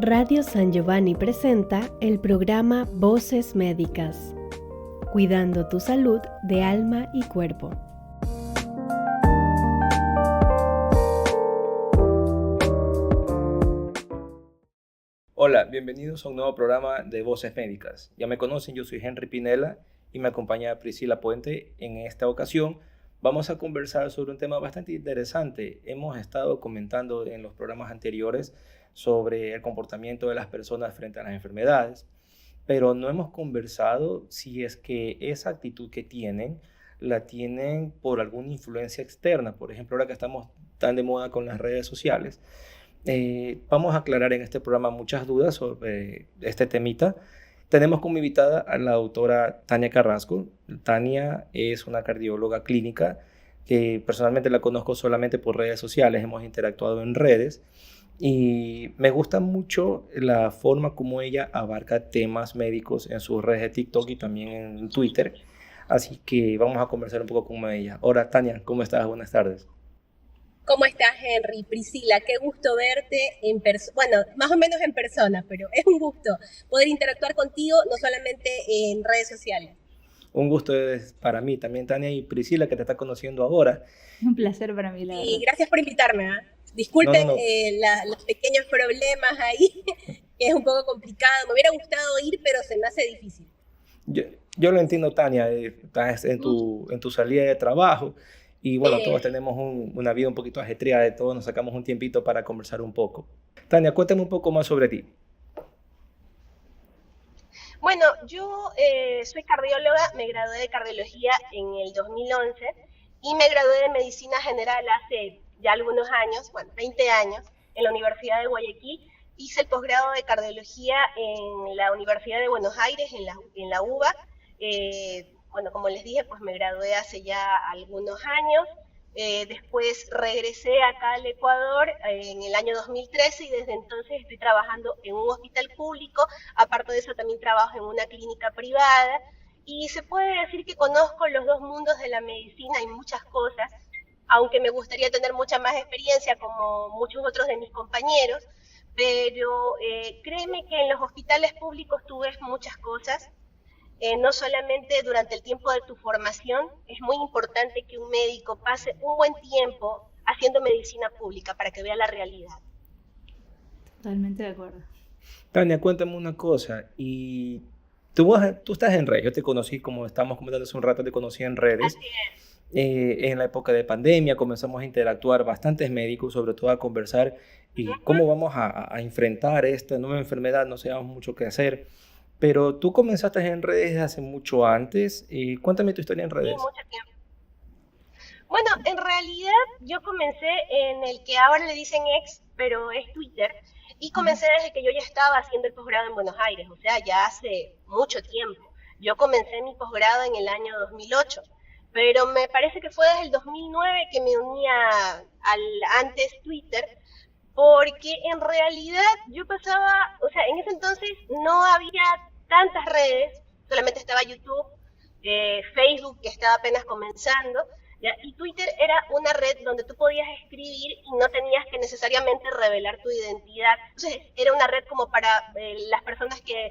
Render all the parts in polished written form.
Radio San Giovanni presenta el programa Voces Médicas, cuidando tu salud de alma y cuerpo. Hola, bienvenidos a un nuevo programa de Voces Médicas. Ya me conocen, yo soy Henry Pinela y me acompaña Priscila Puente. En esta ocasión vamos a conversar sobre un tema bastante interesante. Hemos estado comentando en los programas anteriores sobre el comportamiento de las personas frente a las enfermedades, pero no hemos conversado si es que esa actitud que tienen, la tienen por alguna influencia externa. Por ejemplo, ahora que estamos tan de moda con las redes sociales, vamos a aclarar en este programa muchas dudas sobre este temita. Tenemos como invitada a la doctora Tania Carrasco. Tania es una cardióloga clínica que personalmente la conozco solamente por redes sociales, hemos interactuado en redes y me gusta mucho la forma como ella abarca temas médicos en sus redes de TikTok y también en Twitter. Así que vamos a conversar un poco con ella. Hola Tania, ¿cómo estás? Buenas tardes. ¿Cómo estás, Henry? Priscila, qué gusto verte en persona, bueno, más o menos en persona, pero es un gusto poder interactuar contigo, no solamente en redes sociales. Un gusto es para mí también, Tania, y Priscila, que te está conociendo ahora. Un placer para mí, la verdad. Y gracias por invitarme. Disculpen No. Los pequeños problemas ahí, que es un poco complicado. Me hubiera gustado ir, pero se me hace difícil. Yo lo entiendo, Tania, estás en tu salida de trabajo. Y bueno, todos tenemos una vida un poquito ajetreada, todos nos sacamos un tiempito para conversar un poco. Tania, cuéntame un poco más sobre ti. Bueno, yo soy cardióloga, me gradué de cardiología en el 2011 y me gradué de medicina general hace ya algunos años, 20 años, en la Universidad de Guayaquil. Hice el posgrado de cardiología en la Universidad de Buenos Aires, en la UBA. Como les dije, pues me gradué hace ya algunos años. Después regresé acá al Ecuador en el año 2013 y desde entonces estoy trabajando en un hospital público. Aparte de eso también trabajo en una clínica privada y se puede decir que conozco los dos mundos de la medicina y muchas cosas, aunque me gustaría tener mucha más experiencia como muchos otros de mis compañeros, pero créeme que en los hospitales públicos tú ves muchas cosas. No solamente durante el tiempo de tu formación, es muy importante que un médico pase un buen tiempo haciendo medicina pública para que vea la realidad. Totalmente de acuerdo. Tania, cuéntame una cosa. Y tú estás en redes. Yo te conocí, como estábamos comentando hace un rato, te conocí en redes. Así es. En la época de pandemia comenzamos a interactuar bastantes médicos, sobre todo a conversar y cómo vamos a enfrentar esta nueva enfermedad. No sabíamos mucho qué hacer. Pero tú comenzaste en redes hace mucho antes. Cuéntame tu historia en redes. Sí, mucho tiempo. Bueno, en realidad yo comencé en el que ahora le dicen X, pero es Twitter. Y comencé desde que yo ya estaba haciendo el posgrado en Buenos Aires, o sea, ya hace mucho tiempo. Yo comencé mi posgrado en el año 2008, pero me parece que fue desde el 2009 que me unía al antes Twitter, porque en realidad yo pasaba, o sea, en ese entonces no había tantas redes, solamente estaba YouTube, Facebook, que estaba apenas comenzando, ¿ya? Y Twitter era una red donde tú podías escribir y no tenías que necesariamente revelar tu identidad. Entonces era una red como para las personas que,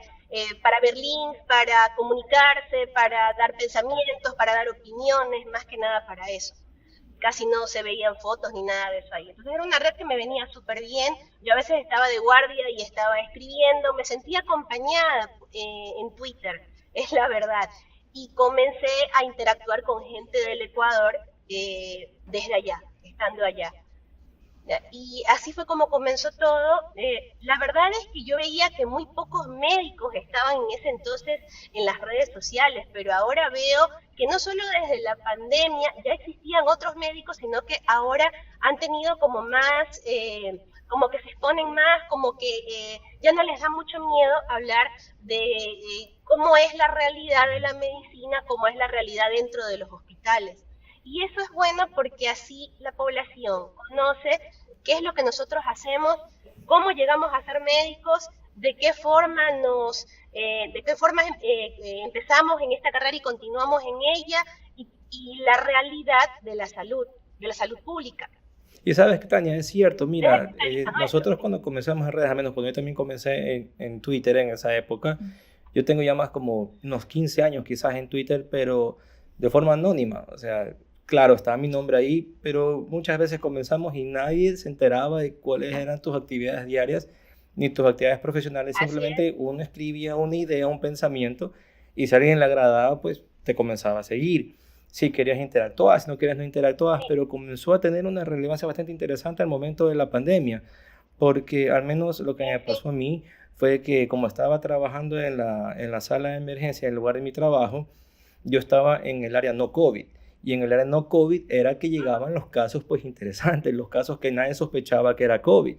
para ver links, para comunicarse, para dar pensamientos, para dar opiniones, más que nada para eso. Casi no se veían fotos ni nada de eso ahí. Entonces era una red que me venía súper bien. Yo a veces estaba de guardia y estaba escribiendo, me sentía acompañada en Twitter, es la verdad. Y comencé a interactuar con gente del Ecuador desde allá, estando allá. Y así fue como comenzó todo. La verdad es que yo veía que muy pocos médicos estaban en ese entonces en las redes sociales, pero ahora veo que no solo desde la pandemia ya existían otros médicos, sino que ahora han tenido como más, como que se exponen más, como que ya no les da mucho miedo hablar de cómo es la realidad de la medicina, cómo es la realidad dentro de los hospitales. Y eso es bueno porque así la población conoce qué es lo que nosotros hacemos, cómo llegamos a ser médicos, de qué forma empezamos en esta carrera y continuamos en ella, y la realidad de la salud pública. Y sabes que, Tania, es cierto, mira, nosotros cuando comenzamos en redes, al menos cuando yo también comencé en Twitter en esa época, yo tengo ya más como unos 15 años quizás en Twitter, pero de forma anónima, o sea, claro, estaba mi nombre ahí, pero muchas veces comenzamos y nadie se enteraba de cuáles eran tus actividades diarias ni tus actividades profesionales, simplemente uno escribía una idea, un pensamiento, y si a alguien le agradaba, pues te comenzaba a seguir. Si querías interactuar, si no querías no interactuar, pero comenzó a tener una relevancia bastante interesante al momento de la pandemia, porque al menos lo que me pasó a mí fue que como estaba trabajando en la sala de emergencia en lugar de mi trabajo, yo estaba en el área no COVID, y en el área no COVID era que llegaban los casos pues interesantes, los casos que nadie sospechaba que era COVID.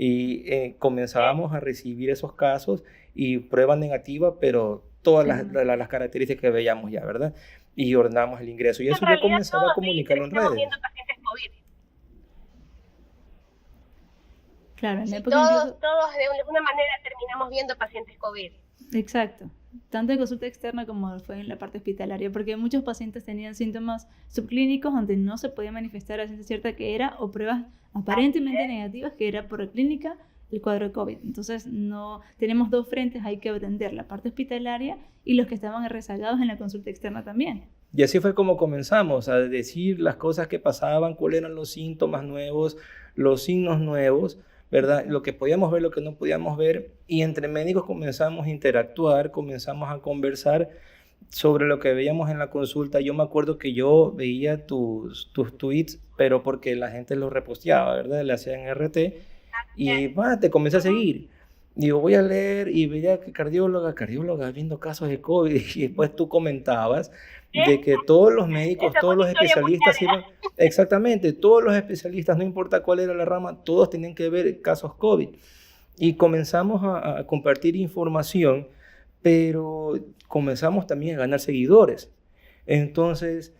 Y comenzábamos a recibir esos casos y prueba negativa, pero todas las características que veíamos ya, ¿verdad? Y ordenamos el ingreso. Y eso yo comenzaba a comunicarlo en redes. Viendo pacientes COVID. Claro, en la Sí, época todos de alguna manera terminamos viendo pacientes COVID. Exacto. Tanto en consulta externa como fue en la parte hospitalaria, porque muchos pacientes tenían síntomas subclínicos donde no se podía manifestar a ciencia cierta que era, o pruebas aparentemente negativas que era por la clínica el cuadro de COVID. Entonces no tenemos dos frentes, hay que atender la parte hospitalaria y los que estaban rezagados en la consulta externa también. Y así fue como comenzamos a decir las cosas que pasaban, cuáles eran los síntomas nuevos, los signos nuevos, ¿verdad? Lo que podíamos ver, lo que no podíamos ver, y entre médicos comenzamos a interactuar, comenzamos a conversar sobre lo que veíamos en la consulta. Yo me acuerdo que yo veía tus tweets, pero porque la gente los reposteaba, ¿verdad? Le hacían RT, y te comencé a seguir. Digo, voy a leer, y veía que cardióloga viendo casos de COVID, y después tú comentabas de que todos los médicos, todos los especialistas iban, exactamente, todos los especialistas, no importa cuál era la rama, todos tenían que ver casos COVID. Y comenzamos a compartir información, pero comenzamos también a ganar seguidores. Entonces,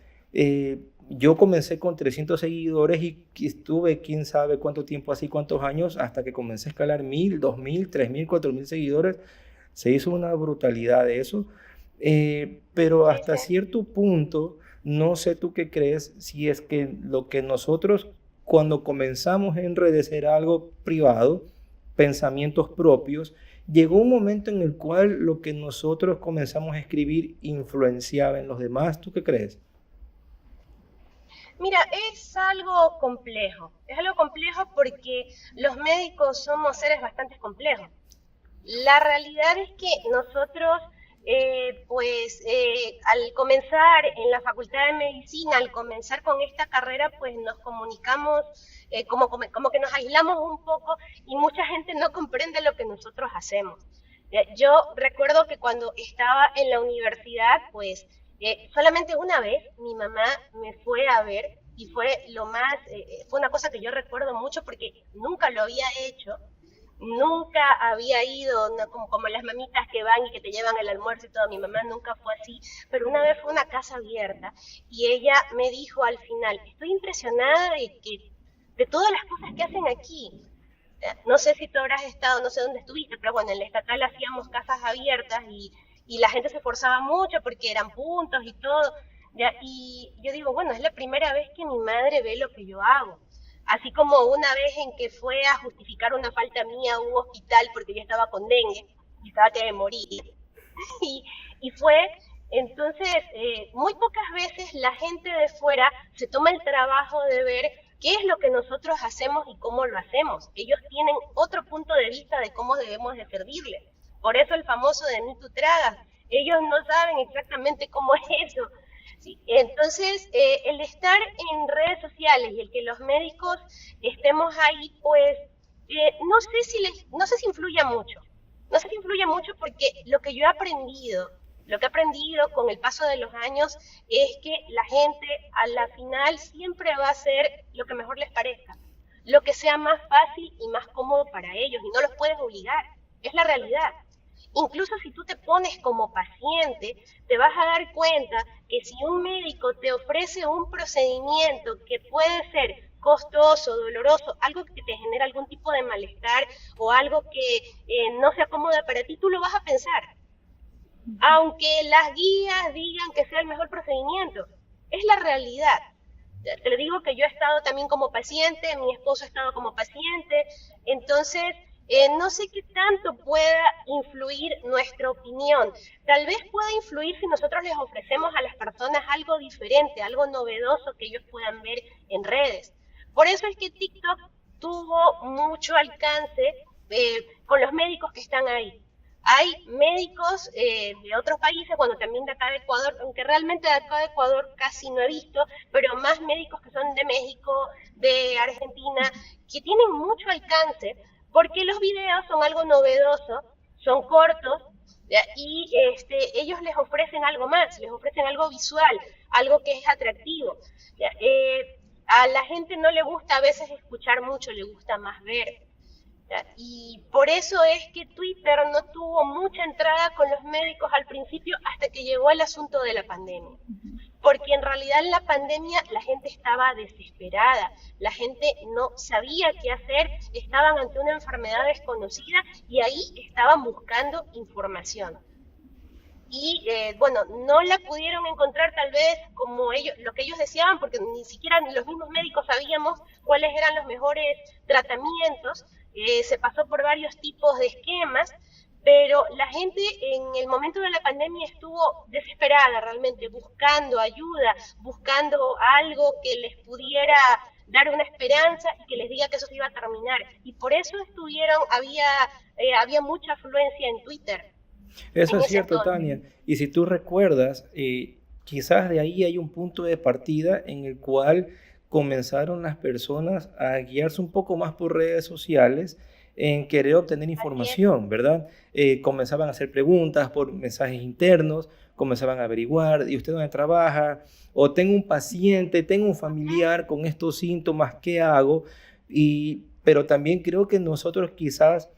yo comencé con 300 seguidores y estuve quién sabe cuánto tiempo, así cuántos años, hasta que comencé a escalar 1000, 2000, 3000, 4000 seguidores. Se hizo una brutalidad de eso. Pero hasta cierto punto, no sé tú qué crees, si es que lo que nosotros cuando comenzamos en redes era algo privado, pensamientos propios, llegó un momento en el cual lo que nosotros comenzamos a escribir influenciaba en los demás. ¿Tú qué crees? Mira, es algo complejo porque los médicos somos seres bastante complejos. La realidad es que nosotros al comenzar en la Facultad de Medicina, al comenzar con esta carrera, pues nos comunicamos, como que nos aislamos un poco y mucha gente no comprende lo que nosotros hacemos. Yo recuerdo que cuando estaba en la universidad, pues solamente una vez mi mamá me fue a ver y fue una cosa que yo recuerdo mucho porque nunca lo había hecho. Nunca había ido, no, como las mamitas que van y que te llevan el almuerzo y todo. Mi mamá nunca fue así, pero una vez fue una casa abierta y ella me dijo al final, estoy impresionada de todas las cosas que hacen aquí. No sé si tú habrás estado, no sé dónde estuviste, pero bueno, en la estatal hacíamos casas abiertas y la gente se esforzaba mucho porque eran puntos y todo. ¿Ya? Y yo digo, bueno, es la primera vez que mi madre ve lo que yo hago. Así como una vez en que fue a justificar una falta mía a un hospital porque yo estaba con dengue y estaba que me moría. Y fue, entonces, muy pocas veces la gente de fuera se toma el trabajo de ver qué es lo que nosotros hacemos y cómo lo hacemos. Ellos tienen otro punto de vista de cómo debemos de servirles. Por eso el famoso de ni tú tragas. Ellos no saben exactamente cómo es eso. Sí, entonces, el estar en redes sociales y el que los médicos estemos ahí, pues, no sé si influye mucho. No sé si influye mucho porque lo que he aprendido con el paso de los años es que la gente a la final siempre va a hacer lo que mejor les parezca, lo que sea más fácil y más cómodo para ellos y no los puedes obligar, es la realidad. Incluso si tú te pones como paciente, te vas a dar cuenta que si un médico te ofrece un procedimiento que puede ser costoso, doloroso, algo que te genera algún tipo de malestar o algo que no se acomoda para ti, tú lo vas a pensar. Aunque las guías digan que sea el mejor procedimiento, es la realidad. Te lo digo que yo he estado también como paciente, mi esposo ha estado como paciente, entonces no sé qué tanto pueda influir nuestra opinión. Tal vez pueda influir si nosotros les ofrecemos a las personas algo diferente, algo novedoso que ellos puedan ver en redes. Por eso es que TikTok tuvo mucho alcance con los médicos que están ahí. Hay médicos de otros países, bueno, también de acá de Ecuador, aunque realmente de acá de Ecuador casi no he visto, pero más médicos que son de México, de Argentina, que tienen mucho alcance, porque los videos son algo novedoso, son cortos, ¿ya? Y ellos les ofrecen algo más, les ofrecen algo visual, algo que es atractivo. ¿Ya? A la gente no le gusta a veces escuchar mucho, le gusta más ver. ¿Ya? Y por eso es que Twitter no tuvo mucha entrada con los médicos al principio hasta que llegó el asunto de la pandemia. Porque en realidad en la pandemia la gente estaba desesperada, la gente no sabía qué hacer, estaban ante una enfermedad desconocida y ahí estaban buscando información. Y bueno, no la pudieron encontrar tal vez como ellos, lo que ellos deseaban, porque ni siquiera los mismos médicos sabíamos cuáles eran los mejores tratamientos. Se pasó por varios tipos de esquemas, pero la gente en el momento de la pandemia estuvo desesperada realmente, buscando ayuda, buscando algo que les pudiera dar una esperanza y que les diga que eso se iba a terminar. Y por eso había mucha afluencia en Twitter. Eso es cierto, Tania. Y si tú recuerdas, quizás de ahí hay un punto de partida en el cual comenzaron las personas a guiarse un poco más por redes sociales en querer obtener información, ¿verdad? Comenzaban a hacer preguntas por mensajes internos, comenzaban a averiguar, ¿y usted dónde trabaja? O tengo un paciente, tengo un familiar con estos síntomas, ¿qué hago? Pero también creo que nosotros quizás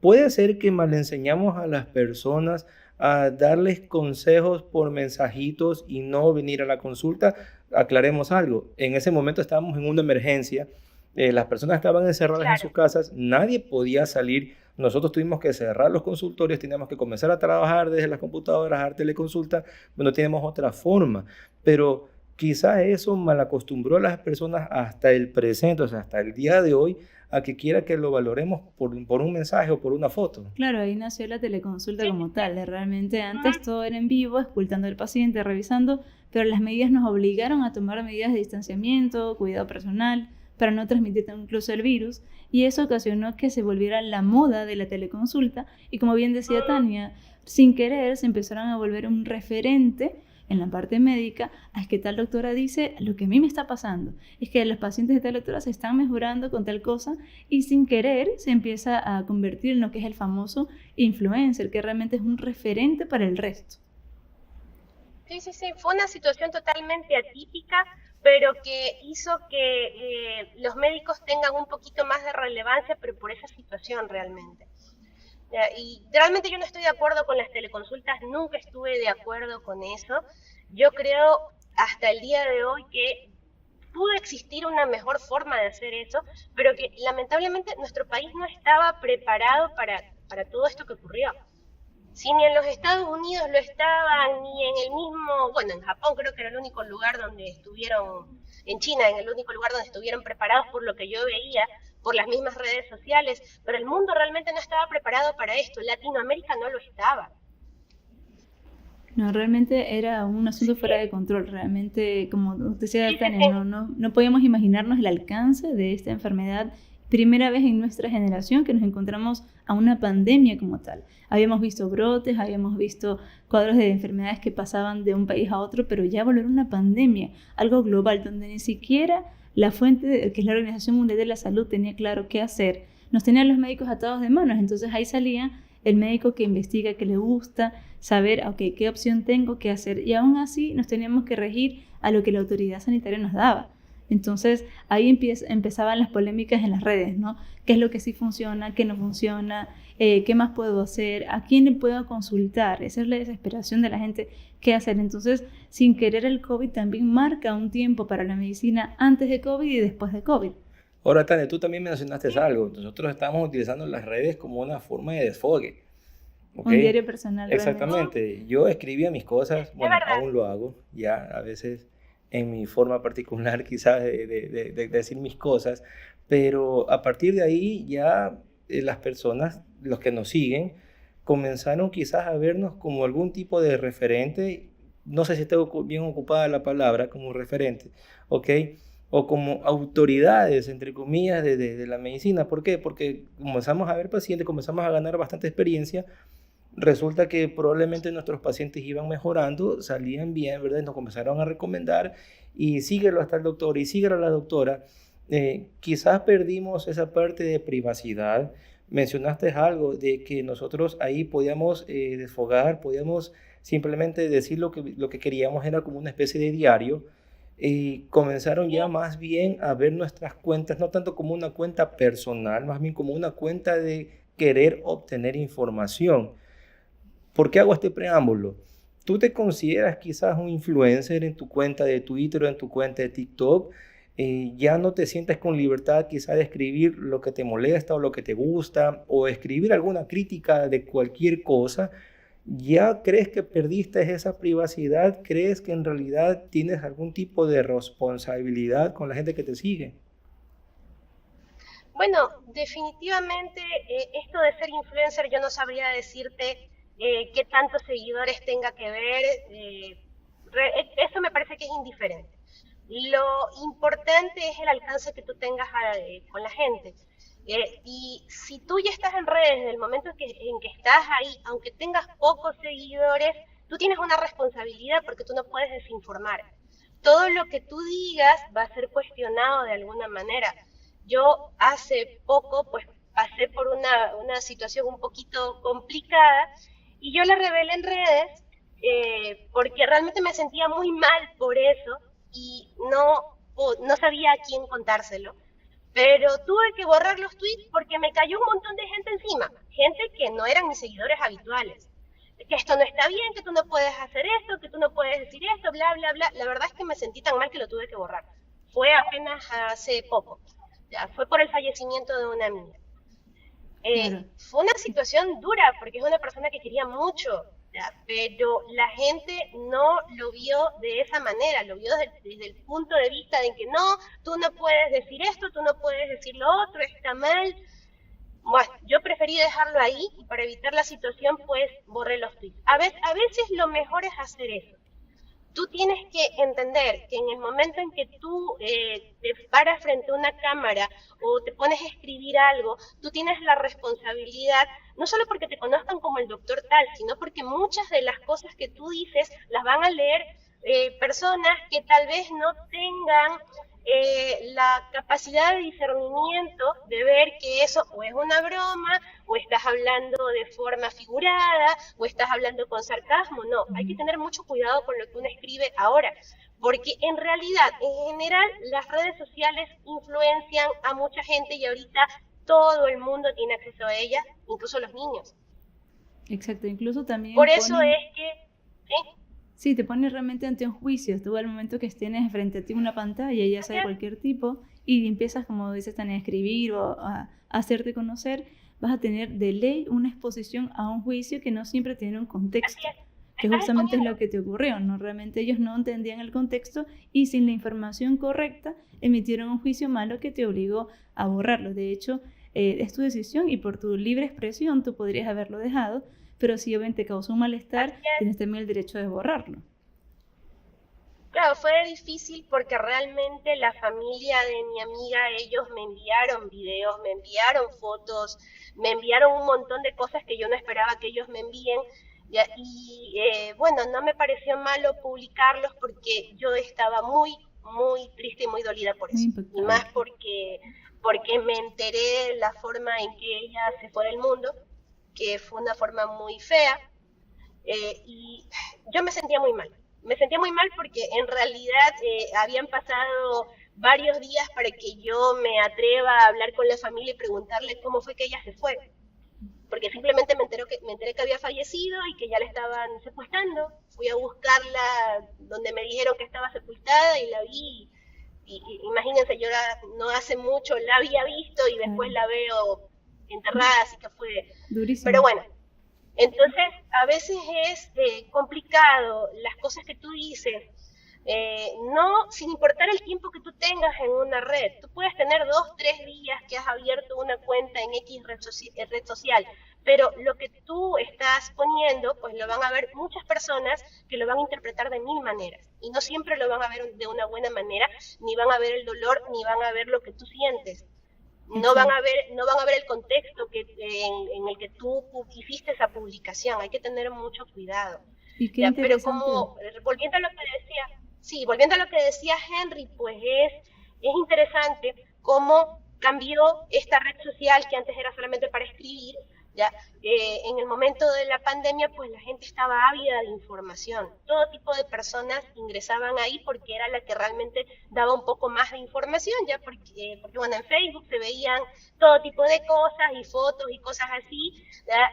puede ser que mal enseñamos a las personas a darles consejos por mensajitos y no venir a la consulta. Aclaremos algo, en ese momento estábamos en una emergencia, las personas estaban encerradas en sus casas, nadie podía salir, nosotros tuvimos que cerrar los consultorios, teníamos que comenzar a trabajar desde las computadoras, a dar teleconsulta, bueno, tenemos otra forma, pero quizás eso malacostumbró a las personas hasta el presente, o sea, hasta el día de hoy, a que quiera que lo valoremos por un mensaje o por una foto. Claro, ahí nació la teleconsulta como tal. Realmente antes todo era en vivo, escultando al paciente, revisando, pero las medidas nos obligaron a tomar medidas de distanciamiento, cuidado personal, para no transmitir incluso el virus, y eso ocasionó que se volviera la moda de la teleconsulta, y como bien decía Tania, sin querer se empezaron a volver un referente en la parte médica, es que tal doctora dice lo que a mí me está pasando, es que los pacientes de tal doctora se están mejorando con tal cosa, y sin querer se empieza a convertir en lo que es el famoso influencer, que realmente es un referente para el resto. Sí, fue una situación totalmente atípica, pero que hizo que los médicos tengan un poquito más de relevancia, pero por esa situación realmente. Y realmente yo no estoy de acuerdo con las teleconsultas, nunca estuve de acuerdo con eso. Yo creo hasta el día de hoy que pudo existir una mejor forma de hacer eso, pero que lamentablemente nuestro país no estaba preparado para todo esto que ocurrió. Si ni en los Estados Unidos lo estaban, ni en el mismo, bueno, en Japón creo que era el único lugar donde estuvieron, en China, en el único lugar donde estuvieron preparados por lo que yo veía, por las mismas redes sociales, pero el mundo realmente no estaba preparado para esto, Latinoamérica no lo estaba. No, realmente era un asunto fuera de control, realmente, como decía Tania, no podíamos imaginarnos el alcance de esta enfermedad. Primera vez en nuestra generación que nos encontramos a una pandemia como tal. Habíamos visto brotes, habíamos visto cuadros de enfermedades que pasaban de un país a otro, pero ya volver una pandemia, algo global, donde ni siquiera la fuente, que es la Organización Mundial de la Salud, tenía claro qué hacer. Nos tenían los médicos atados de manos, entonces ahí salía el médico que investiga, que le gusta saber, ok, qué opción tengo, qué hacer, y aún así nos teníamos que regir a lo que la autoridad sanitaria nos daba. Entonces ahí empezaban las polémicas en las redes, ¿no? ¿Qué es lo que sí funciona, qué no funciona, qué más puedo hacer, a quién le puedo consultar? Esa es la desesperación de la gente, ¿qué hacer? Entonces, sin querer, el COVID también marca un tiempo para la medicina antes de COVID y después de COVID. Ahora, Tania, tú también mencionaste algo. Nosotros estamos utilizando las redes como una forma de desfogue. ¿Okay? Un diario personal. Exactamente. Realmente. Yo escribía mis cosas, bueno, aún lo hago, ya a veces en mi forma particular quizás de decir mis cosas, pero a partir de ahí ya las personas, los que nos siguen, comenzaron quizás a vernos como algún tipo de referente, no sé si está bien ocupada la palabra como referente, ¿ok? O como autoridades, entre comillas, de la medicina. ¿Por qué? Porque comenzamos a ver pacientes, comenzamos a ganar bastante experiencia. Resulta que probablemente nuestros pacientes iban mejorando, salían bien, ¿verdad? Nos comenzaron a recomendar y síguelo hasta el doctor y síguelo a la doctora. Quizás perdimos esa parte de privacidad. Mencionaste algo de que nosotros ahí podíamos desfogar, podíamos simplemente decir lo que queríamos, era como una especie de diario. Y comenzaron ya más bien a ver nuestras cuentas, no tanto como una cuenta personal, más bien como una cuenta de querer obtener información. ¿Por qué hago este preámbulo? ¿Tú te consideras quizás un influencer en tu cuenta de Twitter o en tu cuenta de TikTok? Ya no te sientes con libertad quizás de escribir lo que te molesta o lo que te gusta o escribir alguna crítica de cualquier cosa. ¿Ya crees que perdiste esa privacidad? ¿Crees que en realidad tienes algún tipo de responsabilidad con la gente que te sigue? Bueno, definitivamente esto de ser influencer yo no sabría decirte qué tantos seguidores tenga que ver, eso me parece que es indiferente. Lo importante es el alcance que tú tengas con la gente. Y si tú ya estás en redes desde el momento en que estás ahí, aunque tengas pocos seguidores, tú tienes una responsabilidad porque tú no puedes desinformar. Todo lo que tú digas va a ser cuestionado de alguna manera. Yo hace poco pues pasé por una situación un poquito complicada y yo la revelé en redes porque realmente me sentía muy mal por eso y no sabía a quién contárselo. Pero tuve que borrar los tweets porque me cayó un montón de gente encima, gente que no eran mis seguidores habituales. Que esto no está bien, que tú no puedes hacer esto, que tú no puedes decir esto, bla, bla, bla. La verdad es que me sentí tan mal que lo tuve que borrar. Fue apenas hace poco. Ya, fue por el fallecimiento de una amiga. Claro. Fue una situación dura porque es una persona que quería mucho, ya, pero la gente no lo vio de esa manera, lo vio desde el punto de vista de que no, tú no puedes decir esto, tú no puedes decir lo otro, está mal. Bueno, yo preferí dejarlo ahí y para evitar la situación pues borré los tweets. A veces lo mejor es hacer eso. Tú tienes que entender que en el momento en que tú te paras frente a una cámara o te pones a escribir algo, tú tienes la responsabilidad, no solo porque te conozcan como el doctor tal, sino porque muchas de las cosas que tú dices las van a leer personas que tal vez no tengan la capacidad de discernimiento de ver que eso o es una broma, o estás hablando de forma figurada, o estás hablando con sarcasmo. No, hay que tener mucho cuidado con lo que uno escribe ahora, porque en realidad, en general, las redes sociales influencian a mucha gente y ahorita todo el mundo tiene acceso a ellas, incluso los niños. Exacto, incluso también Por eso ponen, es que, ¿sí? sí, te pones realmente ante un juicio. Tú al momento que tienes frente a ti una pantalla, ya sea de cualquier tipo, y empiezas, como dices, a escribir o a hacerte conocer, vas a tener de ley una exposición a un juicio que no siempre tiene un contexto, Así es. que Estás justamente es exponiendo. lo que te ocurrió, ¿no? Realmente ellos no entendían el contexto y sin la información correcta emitieron un juicio malo que te obligó a borrarlo. De hecho, es tu decisión y por tu libre expresión tú podrías haberlo dejado, pero si obviamente te causó un malestar, Así es. tienes también el derecho de borrarlo. Claro, fue difícil porque realmente la familia de mi amiga, ellos me enviaron videos, me enviaron fotos, me enviaron un montón de cosas que yo no esperaba que ellos me envíen. Ya, y bueno, no me pareció malo publicarlos porque yo estaba muy, muy triste y muy dolida por Muy eso. Y impactado. más porque me enteré de la forma en que ella se fue del mundo, que fue una forma muy fea. Y yo me sentía muy mal porque en realidad habían pasado varios días para que yo me atreva a hablar con la familia y preguntarle cómo fue que ella se fue, porque simplemente me enteré que había fallecido y que ya la estaban sepultando. Fui a buscarla donde me dijeron que estaba sepultada y la vi, y imagínense, yo no hace mucho la había visto y después Claro, la veo enterrada, así que fue, pero durísimo. bueno, entonces, a veces es complicado las cosas que tú dices. No, sin importar el tiempo que tú tengas en una red. Tú puedes tener 2, 3 días que has abierto una cuenta en X red social, pero lo que tú estás poniendo, pues lo van a ver muchas personas que lo van a interpretar de 1000 maneras. Y no siempre lo van a ver de una buena manera, ni van a ver el dolor, ni van a ver lo que tú sientes. No van a ver el contexto en el que tú hiciste esa publicación. Hay que tener mucho cuidado. Y qué Ya, pero interesante. volviendo a lo que decía Henry, pues es interesante cómo cambió esta red social que antes era solamente para escribir. Ya, en el momento de la pandemia, pues la gente estaba ávida de información. Todo tipo de personas ingresaban ahí porque era la que realmente daba un poco más de información, ya porque bueno, en Facebook se veían todo tipo de cosas y fotos y cosas así. Ya,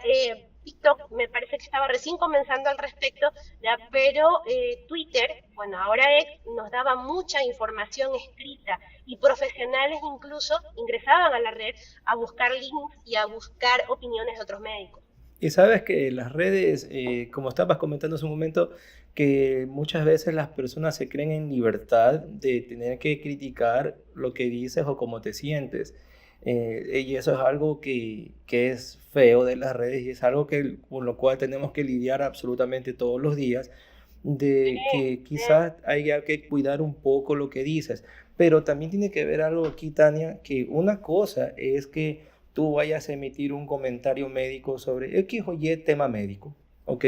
TikTok me parece que estaba recién comenzando al respecto, ya, pero Twitter, bueno, ahora X, nos daba mucha información escrita y profesionales incluso ingresaban a la red a buscar links y a buscar opiniones de otros médicos. Y sabes que las redes, como estabas comentando hace un momento, que muchas veces las personas se creen en libertad de tener que criticar lo que dices o cómo te sientes. Y eso es algo que es feo de las redes y es algo con lo cual tenemos que lidiar absolutamente todos los días, de que quizás haya que cuidar un poco lo que dices. Pero también tiene que ver algo aquí, Tania, que una cosa es que tú vayas a emitir un comentario médico sobre X o Y tema médico, ¿ok?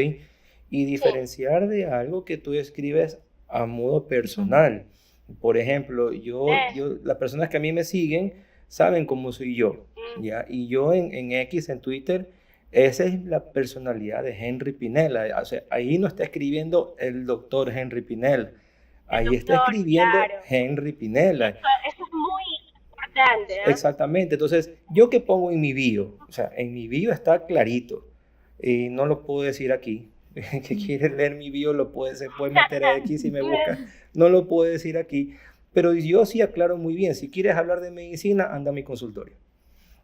Y diferenciar de algo que tú escribes a modo personal. Por ejemplo, las personas que a mí me siguen saben cómo soy yo, ¿ya? Y yo en X, en Twitter, esa es la personalidad de Henry Pinella. O sea, ahí no está escribiendo el doctor Henry Pinella. Ahí está escribiendo claro. Henry Pinella. Eso es muy importante, ¿eh? Exactamente. Entonces, ¿yo qué pongo en mi bio? O sea, en mi bio está clarito. Y no lo puedo decir aquí. Que quiere leer mi bio, se puede meter aquí si me busca. No lo puedo decir aquí. Pero yo sí aclaro muy bien. Si quieres hablar de medicina, anda a mi consultorio.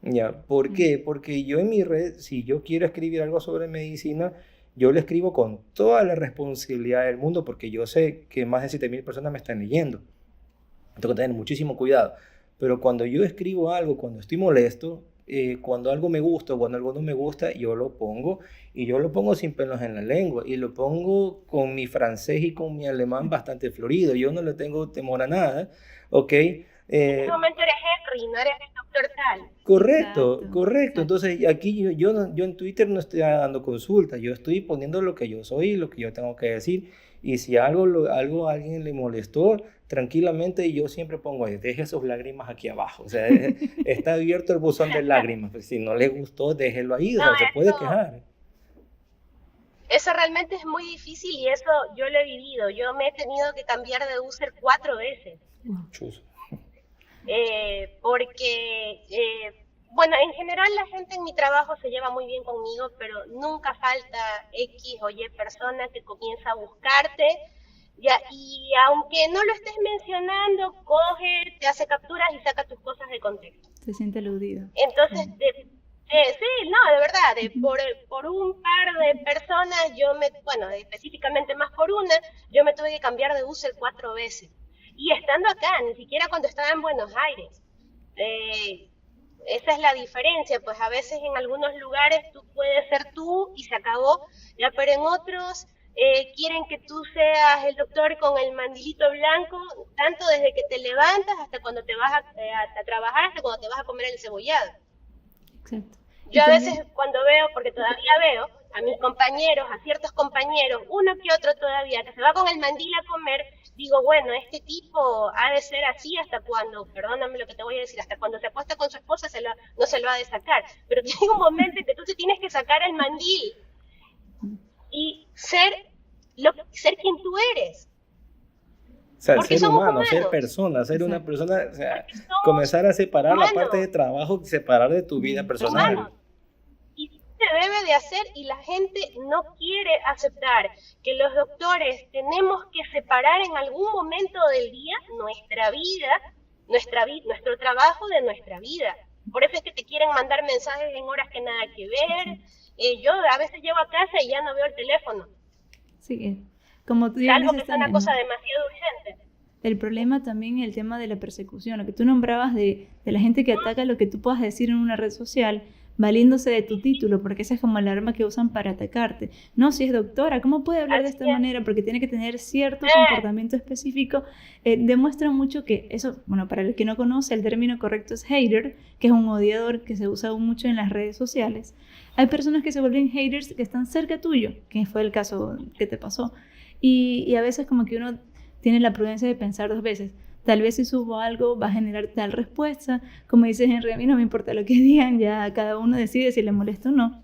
¿Ya? ¿Por qué? Porque yo en mi red, si yo quiero escribir algo sobre medicina, yo lo escribo con toda la responsabilidad del mundo porque yo sé que más de 7,000 personas me están leyendo. Tengo que tener muchísimo cuidado. Pero cuando yo escribo algo, cuando estoy molesto, cuando algo me gusta o cuando algo no me gusta, yo lo pongo y yo lo pongo sin pelos en la lengua y lo pongo con mi francés y con mi alemán bastante florido. Yo no le tengo temor a nada, ¿ok? En ese momento eres Henry, no eres el doctor tal. Correcto. Exacto. Entonces aquí yo en Twitter no estoy dando consulta, yo estoy poniendo lo que yo soy, lo que yo tengo que decir. Y si algo a alguien le molestó, tranquilamente yo siempre pongo ahí, deje sus lágrimas aquí abajo. O sea, está abierto el buzón de lágrimas. Pues si no le gustó, déjelo ahí, o sea, se puede quejar. Eso realmente es muy difícil y eso yo lo he vivido. Yo me he tenido que cambiar de user 4 veces. Chus. Porque, bueno, en general la gente en mi trabajo se lleva muy bien conmigo, pero nunca falta X o Y persona que comienza a buscarte, ya, y aunque no lo estés mencionando, coge, te hace capturas y saca tus cosas de contexto. Se siente aludido. Entonces, sí, no, de verdad, por un par de personas, bueno, específicamente más por una, yo me tuve que cambiar de user 4 veces. Y estando acá, ni siquiera cuando estaba en Buenos Aires. Esa es la diferencia, pues a veces en algunos lugares tú puedes ser tú y se acabó, ya, pero en otros quieren que tú seas el doctor con el mandilito blanco, tanto desde que te levantas hasta cuando te vas a trabajar, hasta cuando te vas a comer el cebollado. Exacto. Yo a veces cuando veo, porque todavía veo a mis compañeros, a ciertos compañeros, uno que otro todavía, que se va con el mandil a comer, digo, bueno, este tipo ha de ser así hasta cuando, perdóname lo que te voy a decir, hasta cuando se acuesta con su esposa no se lo ha de sacar. Pero llega un momento en que tú te tienes que sacar el mandil y ser quien tú eres. O sea, Porque ser humano, humanos. ser persona, ser una persona, o sea, Porque comenzar a separar humanos. la parte de trabajo, separar de tu vida personal. Humanos. Y se debe de hacer y la gente no quiere aceptar que los doctores tenemos que separar en algún momento del día nuestra vida, nuestro trabajo de nuestra vida. Por eso es que te quieren mandar mensajes en horas que nada que ver. Yo a veces llego a casa y ya no veo el teléfono. Sí, como tú bien salvo que dices sea una también, cosa ¿no? demasiado urgente. El problema también es el tema de la persecución, lo que tú nombrabas de la gente que ataca lo que tú puedas decir en una red social, valiéndose de tu título, porque esa es como el arma que usan para atacarte. No, si es doctora, ¿cómo puede hablar de Así esta es. manera? Porque tiene que tener cierto comportamiento específico. Demuestra mucho que eso, bueno, para el que no conoce, el término correcto es hater, que es un odiador que se usa mucho en las redes sociales. Hay personas que se vuelven haters que están cerca tuyo, que fue el caso que te pasó. Y a veces como que uno tiene la prudencia de pensar 2 veces. Tal vez si subo algo va a generar tal respuesta. Como dice Henry, a mí no me importa lo que digan, ya cada uno decide si le molesta o no.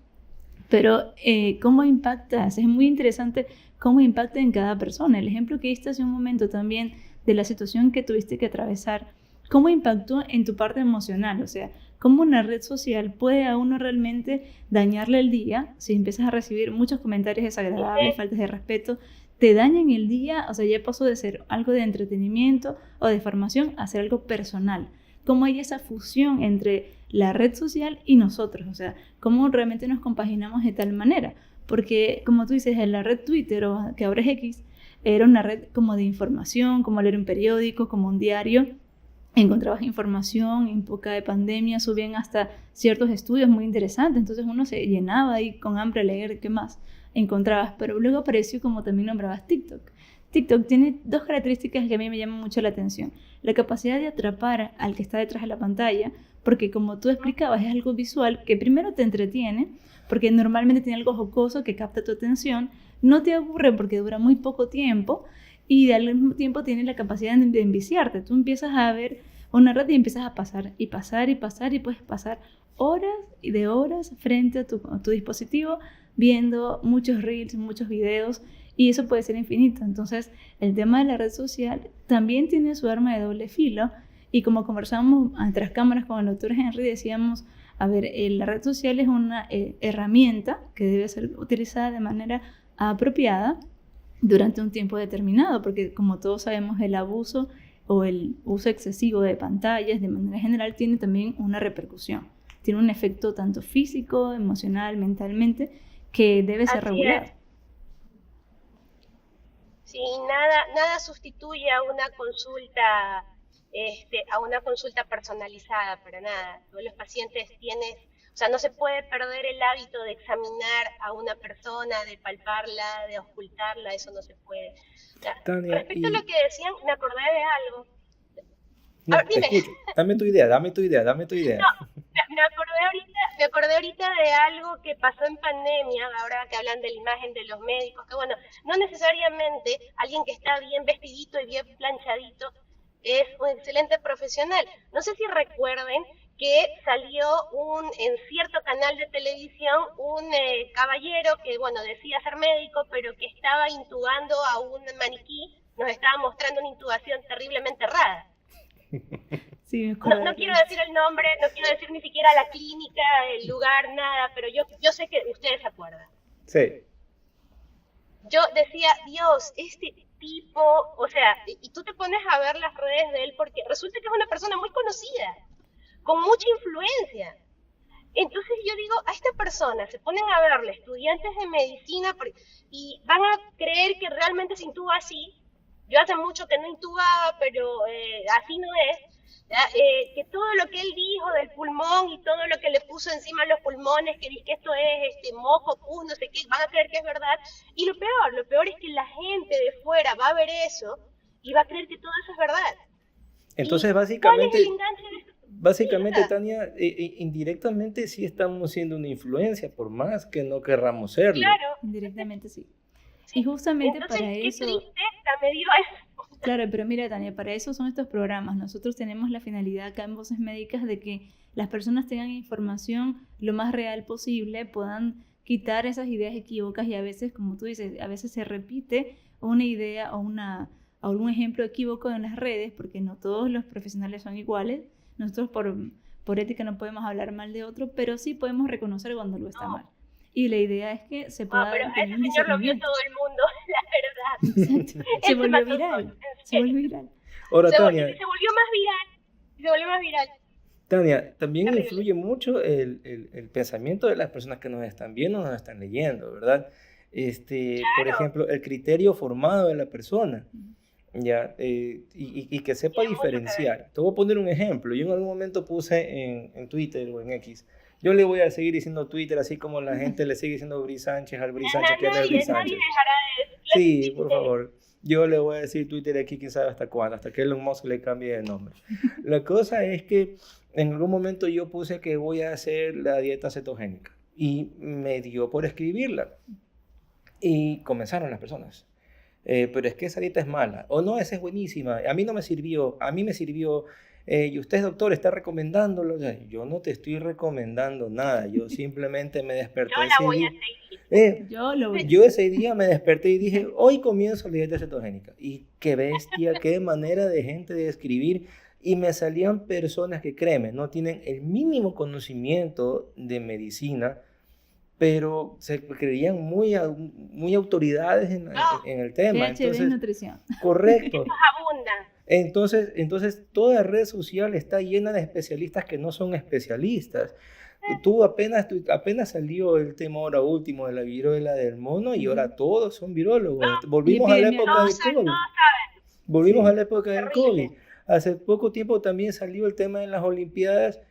Pero ¿cómo impactas? Es muy interesante cómo impacta en cada persona. El ejemplo que diste hace un momento también de la situación que tuviste que atravesar, ¿cómo impactó en tu parte emocional? O sea, ¿cómo una red social puede a uno realmente dañarle el día si empiezas a recibir muchos comentarios desagradables, faltas de respeto? Te dañan el día, o sea, ya pasó de ser algo de entretenimiento o de formación a ser algo personal. ¿Cómo hay esa fusión entre la red social y nosotros? O sea, ¿cómo realmente nos compaginamos de tal manera? Porque, como tú dices, en la red Twitter, o que ahora es X, era una red como de información, como leer un periódico, como un diario. Encontrabas información, en época de pandemia subían hasta ciertos estudios muy interesantes, entonces uno se llenaba ahí con hambre a leer qué más encontrabas, pero luego apareció, como también nombrabas, TikTok. TikTok tiene 2 características que a mí me llaman mucho la atención. La capacidad de atrapar al que está detrás de la pantalla, porque como tú explicabas, es algo visual que primero te entretiene, porque normalmente tiene algo jocoso que capta tu atención, no te aburre porque dura muy poco tiempo, y al mismo tiempo tiene la capacidad de enviciarte. Tú empiezas a ver una red y empiezas a pasar y pasar y pasar, y puedes pasar horas y de horas frente a tu dispositivo viendo muchos reels, muchos videos, y eso puede ser infinito. Entonces, el tema de la red social también tiene su arma de doble filo, y como conversábamos tras cámaras con el doctor Henry, decíamos, a ver, la red social es una herramienta que debe ser utilizada de manera apropiada durante un tiempo determinado, porque como todos sabemos, el abuso o el uso excesivo de pantallas de manera general tiene también una repercusión, tiene un efecto tanto físico, emocional, mentalmente, que debe ser Así regulado. es. Sí, nada sustituye a una consulta personalizada, para nada. Todos los pacientes o sea, no se puede perder el hábito de examinar a una persona, de palparla, de auscultarla, eso no se puede. O sea, Tania, respecto a lo y... que decían, me acordé de algo. A No, ver, te dime. escucho. Dame tu idea, dame tu idea, dame tu No, idea. me acordé ahorita de algo que pasó en pandemia, ahora que hablan de la imagen de los médicos, que bueno, no necesariamente alguien que está bien vestidito y bien planchadito es un excelente profesional. No sé si recuerden que salió en cierto canal de televisión un caballero que, bueno, decía ser médico, pero que estaba intubando a un maniquí, nos estaba mostrando una intubación terriblemente errada. Sí, me acuerdo No de quiero eso. decir el nombre, no quiero decir ni siquiera la clínica, el lugar, nada, pero yo sé que ustedes se acuerdan. Sí. Yo decía, Dios, este tipo, o sea, y tú te pones a ver las redes de él porque resulta que es una persona muy conocida, con mucha influencia. Entonces yo digo, a esta persona se ponen a verle estudiantes de medicina y van a creer que realmente se intuba así. Yo hace mucho que no intubaba, pero así no es. Que todo lo que él dijo del pulmón y todo lo que le puso encima a los pulmones, que dice que esto es moco, pus, no sé qué, van a creer que es verdad. Y lo peor es que la gente de fuera va a ver eso y va a creer que todo eso es verdad. Entonces, ¿Y cuál es el básicamente, enganche de esto? básicamente, Sí, Tania, indirectamente sí estamos siendo una influencia, por más que no querramos serlo. claro, Indirectamente sí. sí. Y justamente Entonces, para qué eso, tristeza me dio eso. claro, pero mira, Tania, para eso son estos programas. Nosotros tenemos la finalidad acá en Voces Médicas de que las personas tengan información lo más real posible, puedan quitar esas ideas equívocas, y a veces, como tú dices, a veces se repite una idea o algún ejemplo equívoco en las redes, porque no todos los profesionales son iguales. Nosotros por ética no podemos hablar mal de otro, pero sí podemos reconocer cuando algo está mal. No, Y la idea es que se pueda pero a tener ese un señor lo vio discernimiento. todo el mundo, la verdad. Exacto. Se Él se volvió mató solo, viral. en Se serio. volvió viral. Ahora, Se Tania, volvió más viral. Se volvió más viral. Tania, también Terrible. influye mucho el pensamiento de las personas que nos están viendo, nos están leyendo, ¿verdad? por ejemplo, el criterio formado de la persona. Ya, y que sepa Tiene mucho que ver. diferenciar. Te voy a poner un ejemplo. Yo en algún momento puse en Twitter o en X. Yo le voy a seguir diciendo Twitter, así como la gente le sigue diciendo Bri Sánchez al Bri Sánchez, que era el Bri Nadie Sánchez. dejará de decirlo. Sí, por favor. Yo le voy a decir Twitter aquí, quién sabe hasta cuándo, hasta que Elon Musk le cambie de nombre. La cosa es que en algún momento yo puse que voy a hacer la dieta cetogénica y me dio por escribirla. Y comenzaron las personas. Pero es que esa dieta es mala. O no, esa es buenísima. A mí no me sirvió. A mí me sirvió. Y usted, doctor, está recomendándolo. O sea, yo no te estoy recomendando nada. Yo simplemente me desperté. Yo la voy a seguir. Yo ese día me desperté y dije, hoy comienzo la dieta cetogénica. Y qué bestia, qué manera de gente de escribir. Y me salían personas que, créeme, no tienen el mínimo conocimiento de medicina, pero se creían muy autoridades en el tema. PhD Entonces, en nutrición. correcto. Abunda. Entonces, toda red social está llena de especialistas que no son especialistas. Tú apenas salió el tema ahora último de la viruela del mono y ahora todos son virólogos. Volvimos a la época del COVID. Volvimos a la época del COVID. Hace poco tiempo también salió el tema de las Olimpiadas.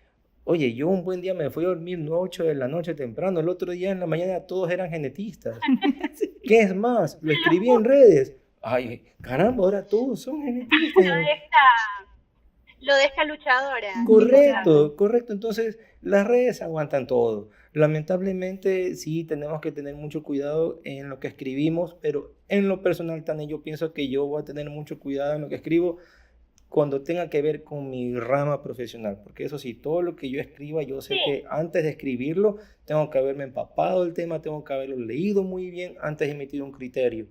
Oye, yo un buen día me fui a dormir 8 de la noche temprano, el otro día en la mañana todos eran genetistas. ¿Qué es más? Lo escribí en redes. Ay, caramba, ahora todos son genetistas. Lo de esta luchadora. Correcto. Entonces, las redes aguantan todo. Lamentablemente, sí, tenemos que tener mucho cuidado en lo que escribimos, pero en lo personal, Tania, yo pienso que yo voy a tener mucho cuidado en lo que escribo cuando tenga que ver con mi rama profesional, porque eso sí, todo lo que yo escriba, yo sé que antes de escribirlo, tengo que haberme empapado del tema, tengo que haberlo leído muy bien antes de emitir un criterio,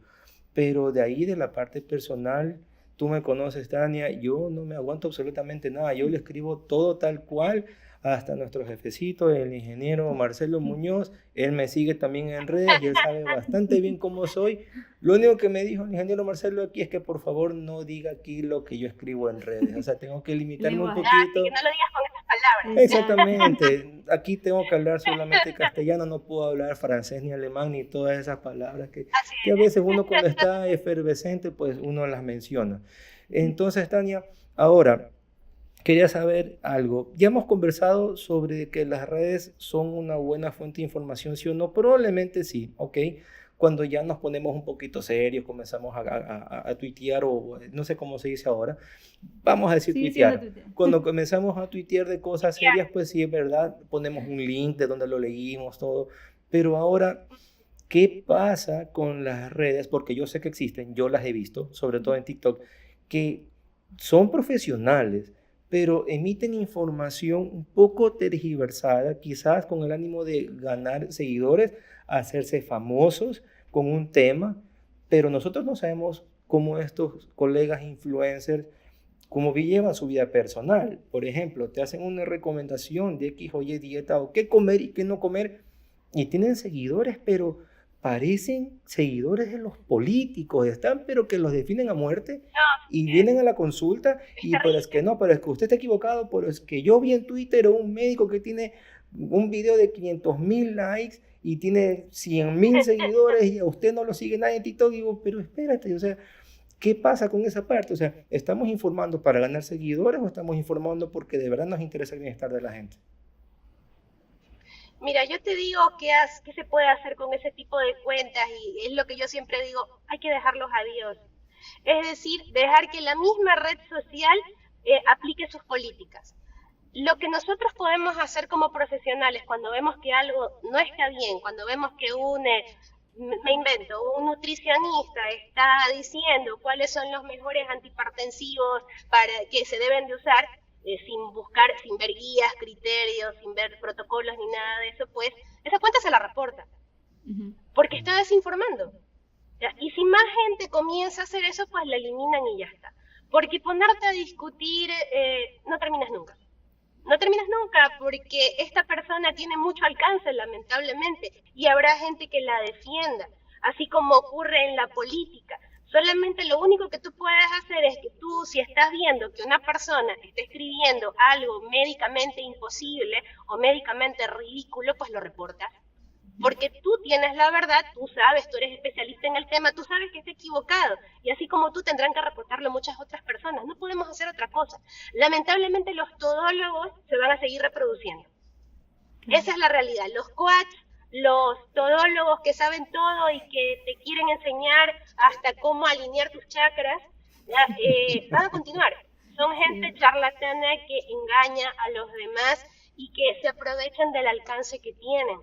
pero de ahí, de la parte personal, tú me conoces, Tania, yo no me aguanto absolutamente nada, yo le escribo todo tal cual, hasta nuestro jefecito, el ingeniero Marcelo Muñoz, él me sigue también en redes y él sabe bastante bien cómo soy. Lo único que me dijo el ingeniero Marcelo aquí es que por favor no diga aquí lo que yo escribo en redes, o sea, tengo que limitarme un poquito. Que no lo digas con esas palabras. Exactamente, aquí tengo que hablar solamente castellano, no puedo hablar francés ni alemán ni todas esas palabras que a veces uno cuando está efervescente, pues uno las menciona. Entonces, Tania, ahora quería saber algo. Ya hemos conversado sobre que las redes son una buena fuente de información, ¿sí o no? Probablemente sí, ¿ok? Cuando ya nos ponemos un poquito serios, comenzamos a tuitear, o no sé cómo se dice ahora, vamos a decir tuitear. Cuando comenzamos a tuitear de cosas serias, pues sí, es verdad, ponemos un link de donde lo leímos, todo. Pero ahora, ¿qué pasa con las redes? Porque yo sé que existen, yo las he visto, sobre todo en TikTok, que son profesionales, pero emiten información un poco tergiversada, quizás con el ánimo de ganar seguidores, hacerse famosos con un tema, pero nosotros no sabemos cómo estos colegas influencers, cómo llevan su vida personal. Por ejemplo, te hacen una recomendación de X o Y dieta, o qué comer y qué no comer, y tienen seguidores, pero parecen seguidores de los políticos, están, pero que los definen a muerte, y vienen a la consulta, y pero es que no, pero es que usted está equivocado, pero es que yo vi en Twitter a un médico que tiene un video de 500,000 likes, y tiene 100,000 seguidores, y a usted no lo sigue nadie en TikTok, y digo, pero espérate, o sea, ¿qué pasa con esa parte? O sea, ¿estamos informando para ganar seguidores, o estamos informando porque de verdad nos interesa el bienestar de la gente? Mira, yo te digo qué se puede hacer con ese tipo de cuentas, y es lo que yo siempre digo, hay que dejarlos a Dios. Es decir, dejar que la misma red social aplique sus políticas. Lo que nosotros podemos hacer como profesionales cuando vemos que algo no está bien, cuando vemos que un nutricionista está diciendo cuáles son los mejores antihipertensivos que se deben de usar, sin ver guías, criterios, sin ver protocolos ni nada de eso, pues esa cuenta se la reporta, porque está desinformando. Y si más gente comienza a hacer eso, pues la eliminan y ya está. Porque ponerte a discutir no terminas nunca. No terminas nunca, porque esta persona tiene mucho alcance, lamentablemente, y habrá gente que la defienda, así como ocurre en la política. Solamente lo único que tú puedes hacer es que tú, si estás viendo que una persona está escribiendo algo médicamente imposible o médicamente ridículo, pues lo reportas. Porque tú tienes la verdad, tú sabes, tú eres especialista en el tema, tú sabes que está equivocado. Y así como tú tendrán que reportarlo muchas otras personas. No podemos hacer otra cosa. Lamentablemente los todólogos se van a seguir reproduciendo. Esa es la realidad. Los coaches, los todólogos que saben todo y que te quieren enseñar hasta cómo alinear tus chakras, van a continuar. Son gente charlatana que engaña a los demás y que se aprovechan del alcance que tienen.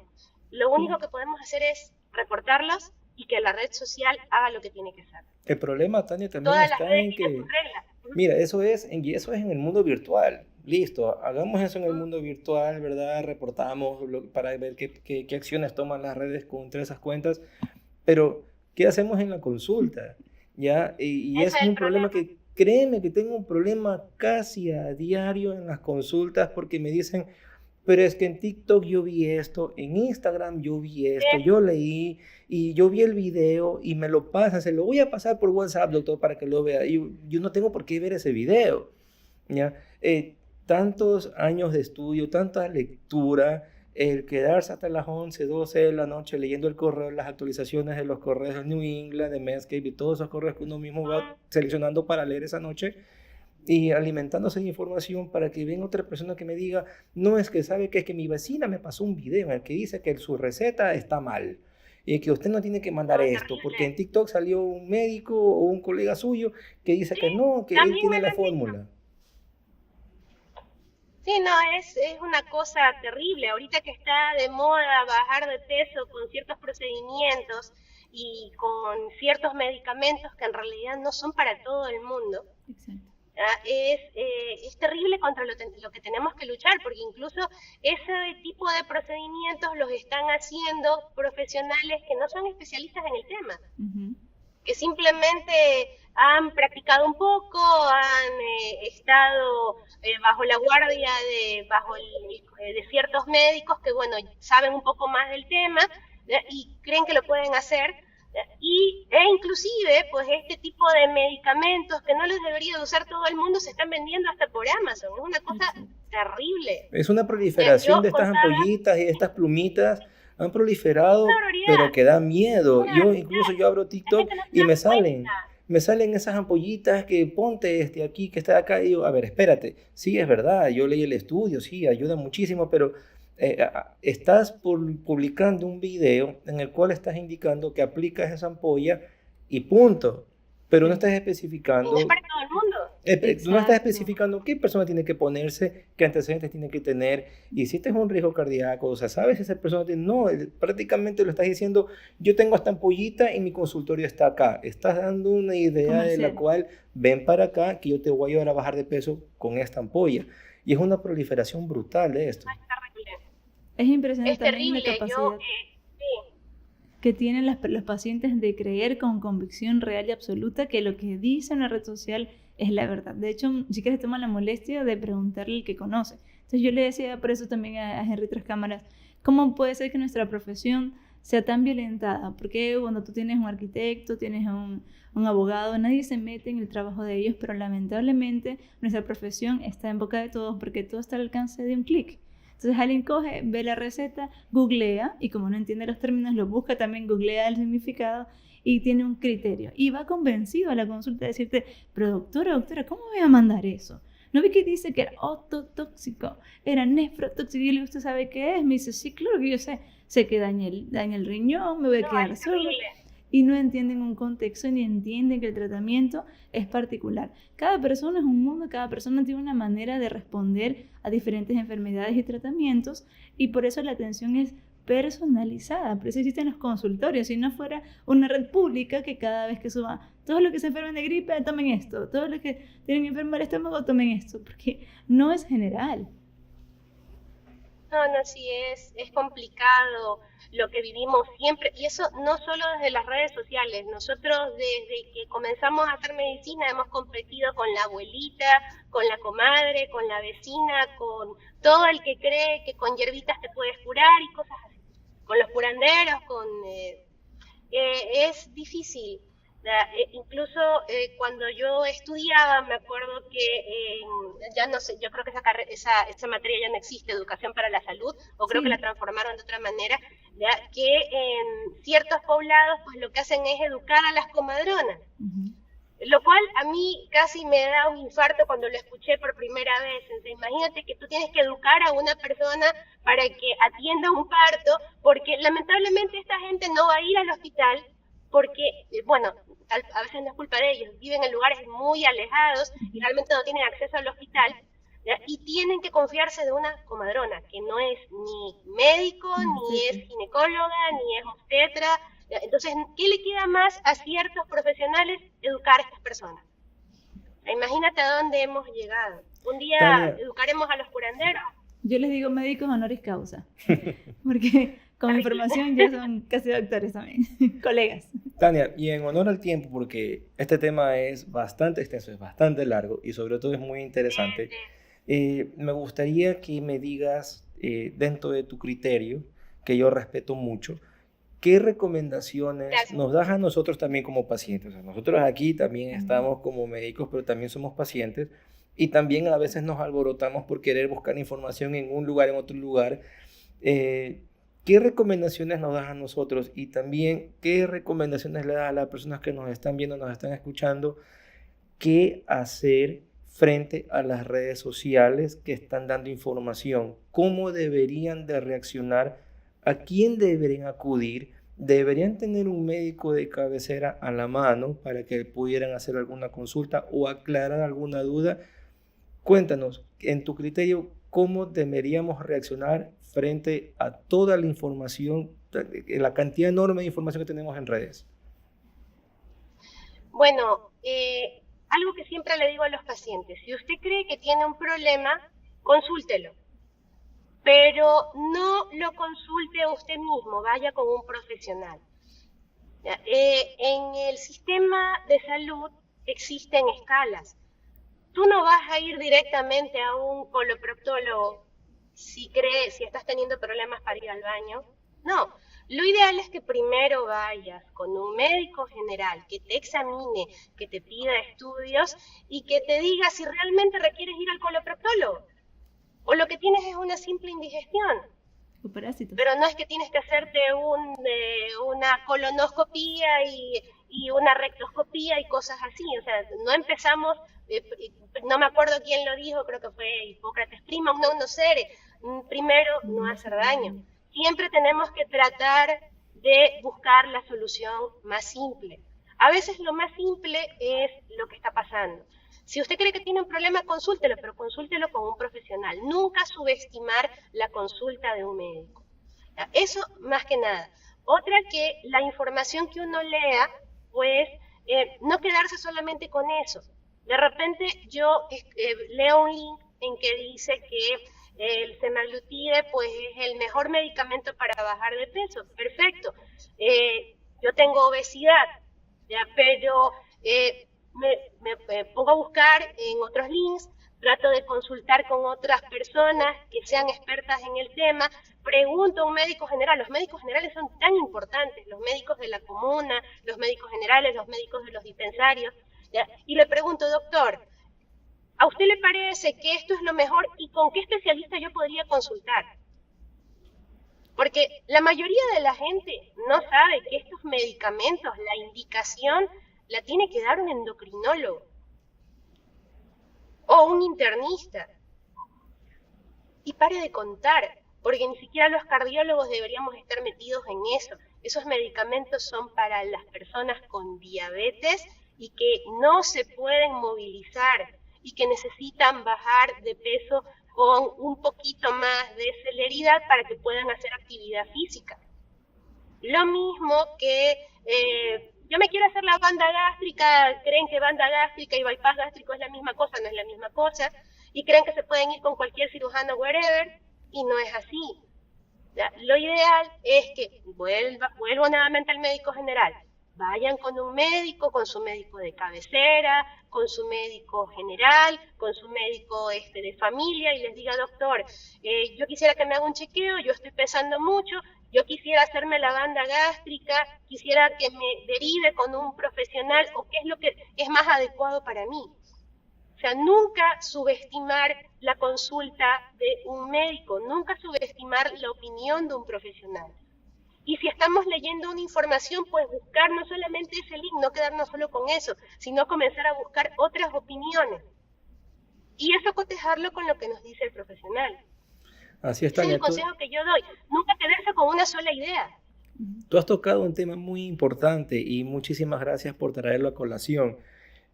Lo único que podemos hacer es reportarlos y que la red social haga lo que tiene que hacer. El problema, Tania, también Todas las está redes en tienen que, sus reglas. mira, eso es en el mundo virtual. Listo, hagamos eso en el mundo virtual, ¿verdad? Reportamos para ver qué acciones toman las redes contra esas cuentas, pero ¿qué hacemos en la consulta? ¿Ya? Y Ese es es el un problema que, créeme que tengo un problema casi a diario en las consultas porque me dicen, pero es que en TikTok yo vi esto, en Instagram yo vi esto, yo leí y yo vi el video y me lo pasan, se lo voy a pasar por WhatsApp, doctor, para que lo vea. Y yo no tengo por qué ver ese video, ¿ya? Tantos años de estudio, tanta lectura, el quedarse hasta las 11, 12 de la noche leyendo el correo, las actualizaciones de los correos de New England, de Medscape y todos esos correos que uno mismo va seleccionando para leer esa noche y alimentándose de información para que venga otra persona que me diga, no, es que sabe que es que mi vecina me pasó un video en el que dice que su receta está mal y que usted no tiene que mandar esto porque en TikTok salió un médico o un colega suyo que dice que no, que él tiene la fórmula. Sí, no, es una cosa terrible. Ahorita que está de moda bajar de peso con ciertos procedimientos y con ciertos medicamentos que en realidad no son para todo el mundo. Exacto. Es terrible contra lo que tenemos que luchar, porque incluso ese tipo de procedimientos los están haciendo profesionales que no son especialistas en el tema, que simplemente han practicado un poco, han estado bajo la guardia de ciertos médicos que, bueno, saben un poco más del tema y creen que lo pueden hacer. E inclusive, pues este tipo de medicamentos que no los debería de usar todo el mundo se están vendiendo hasta por Amazon. Es una cosa terrible. Es una proliferación de estas ampollitas y de estas plumitas. Han proliferado, pero que da miedo. Yo abro TikTok y me salen esas ampollitas que ponte aquí, que está acá. Y digo, a ver, espérate. Sí, es verdad, yo leí el estudio, sí, ayuda muchísimo, pero estás publicando un video en el cual estás indicando que aplicas esa ampolla y punto. Pero no estás especificando. Es para todo el mundo. No estás especificando qué persona tiene que ponerse, qué antecedentes tiene que tener, y si este es un riesgo cardíaco, o sea, sabes si esa persona tiene. No, prácticamente lo estás diciendo, yo tengo esta ampollita y mi consultorio está acá. Estás dando una idea de la cual, ven para acá, que yo te voy a ayudar a bajar de peso con esta ampolla. Y es una proliferación brutal de esto. Es impresionante es terrible. También la capacidad que tienen los pacientes de creer con convicción real y absoluta que lo que dice una red social es la verdad. De hecho, si quieres toma la molestia de preguntarle al que conoce. Entonces yo le decía por eso también a Henry Tras Cámaras, ¿cómo puede ser que nuestra profesión sea tan violentada? Porque cuando tú tienes un arquitecto, tienes un abogado, nadie se mete en el trabajo de ellos, pero lamentablemente nuestra profesión está en boca de todos porque todo está al alcance de un clic. Entonces alguien coge, ve la receta, googlea y como no entiende los términos, lo busca también, googlea el significado y tiene un criterio. Y va convencido a la consulta de decirte, pero doctora, ¿cómo me va a mandar eso? ¿No vi que dice que era ototóxico, era nefrotóxico? Y yo le digo, ¿usted sabe qué es? Me dice, sí, claro que yo sé. Sé que daña el riñón, me voy a quedar sordo. Y no entienden un contexto ni entienden que el tratamiento es particular. Cada persona es un mundo, cada persona tiene una manera de responder a diferentes enfermedades y tratamientos y por eso la atención es personalizada. Por eso existen los consultorios. Si no fuera una red pública que cada vez que suba, todos los que se enferman de gripe tomen esto, todos los que tienen enfermo el estómago tomen esto, porque no es general. No, sí es complicado lo que vivimos siempre, y eso no solo desde las redes sociales. Nosotros desde que comenzamos a hacer medicina hemos competido con la abuelita, con la comadre, con la vecina, con todo el que cree que con hierbitas te puedes curar y cosas así, con los curanderos, es difícil. Incluso cuando yo estudiaba, me acuerdo que ya no sé, yo creo que esa materia ya no existe, educación para la salud, o creo que la transformaron de otra manera. ¿ya? Que en ciertos poblados pues lo que hacen es educar a las comadronas. Lo cual a mí casi me da un infarto cuando lo escuché por primera vez. Entonces, imagínate que tú tienes que educar a una persona para que atienda un parto, porque lamentablemente esta gente no va a ir al hospital, porque, bueno, a veces no es culpa de ellos, viven en lugares muy alejados y realmente no tienen acceso al hospital, ¿ya? Y tienen que confiarse de una comadrona, que no es ni médico, ni es ginecóloga, ni es obstetra. Entonces, ¿qué le queda más a ciertos profesionales? Educar a estas personas. Imagínate a dónde hemos llegado. Un día Tania, educaremos a los curanderos. Yo les digo médicos honoris causa, porque con mi formación ya son casi doctores también, colegas. Tania, y en honor al tiempo, porque este tema es bastante extenso, es bastante largo y sobre todo es muy interesante, me gustaría que me digas, dentro de tu criterio, que yo respeto mucho, ¿qué recomendaciones nos das a nosotros también como pacientes? O sea, nosotros aquí también estamos como médicos, pero también somos pacientes y también a veces nos alborotamos por querer buscar información en un lugar, en otro lugar. ¿Qué recomendaciones nos das a nosotros? Y también, ¿qué recomendaciones le das a las personas que nos están viendo, nos están escuchando? ¿Qué hacer frente a las redes sociales que están dando información? ¿Cómo deberían de reaccionar? ¿A quién deberían acudir? ¿Deberían tener un médico de cabecera a la mano para que pudieran hacer alguna consulta o aclarar alguna duda? Cuéntanos, en tu criterio, ¿cómo deberíamos reaccionar frente a toda la información, la cantidad enorme de información que tenemos en redes? Bueno, algo que siempre le digo a los pacientes, si usted cree que tiene un problema, consúltelo. Pero no lo consulte usted mismo, vaya con un profesional. En el sistema de salud existen escalas. Tú no vas a ir directamente a un coloproctólogo si estás teniendo problemas para ir al baño. No, lo ideal es que primero vayas con un médico general que te examine, que te pida estudios y que te diga si realmente requieres ir al coloproctólogo. O lo que tienes es una simple indigestión. O parásitos. Pero no es que tienes que hacerte una colonoscopía y una rectoscopía y cosas así. O sea, no empezamos, no me acuerdo quién lo dijo, creo que fue Hipócrates Primo, no sé, primero no hacer daño. Siempre tenemos que tratar de buscar la solución más simple. A veces lo más simple es lo que está pasando. Si usted cree que tiene un problema, consúltelo, pero consúltelo con un profesional. Nunca subestimar la consulta de un médico. Eso más que nada. Otra, que la información que uno lea, pues no quedarse solamente con eso. De repente yo leo un link en que dice que el semaglutide pues es el mejor medicamento para bajar de peso. Perfecto. Yo tengo obesidad, ¿ya? Pero me pongo a buscar en otros links, trato de consultar con otras personas que sean expertas en el tema, pregunto a un médico general. Los médicos generales son tan importantes, los médicos de la comuna, los médicos generales, los médicos de los dispensarios, ¿ya? Y le pregunto, doctor, ¿a usted le parece que esto es lo mejor y con qué especialista yo podría consultar? Porque la mayoría de la gente no sabe que estos medicamentos, la indicación la tiene que dar un endocrinólogo o un internista. Y pare de contar, porque ni siquiera los cardiólogos deberíamos estar metidos en eso. Esos medicamentos son para las personas con diabetes y que no se pueden movilizar y que necesitan bajar de peso con un poquito más de celeridad para que puedan hacer actividad física. Lo mismo que yo me quiero hacer la banda gástrica, creen que banda gástrica y bypass gástrico es la misma cosa, no es la misma cosa, y creen que se pueden ir con cualquier cirujano wherever, y no es así. Lo ideal es que vuelvo nuevamente al médico general, vayan con un médico, con su médico de cabecera, con su médico general, con su médico de familia, y les diga, doctor, yo quisiera que me haga un chequeo, yo estoy pesando mucho, yo quisiera hacerme la banda gástrica, quisiera que me derive con un profesional, o qué es lo que es más adecuado para mí. O sea, nunca subestimar la consulta de un médico, nunca subestimar la opinión de un profesional. Y si estamos leyendo una información, pues buscar no solamente ese link, no quedarnos solo con eso, sino comenzar a buscar otras opiniones. Y eso cotejarlo con lo que nos dice el profesional. Así es, Ese es Tania. el consejo que yo doy. Nunca quedarse con una sola idea. Tú has tocado un tema muy importante y muchísimas gracias por traerlo a colación.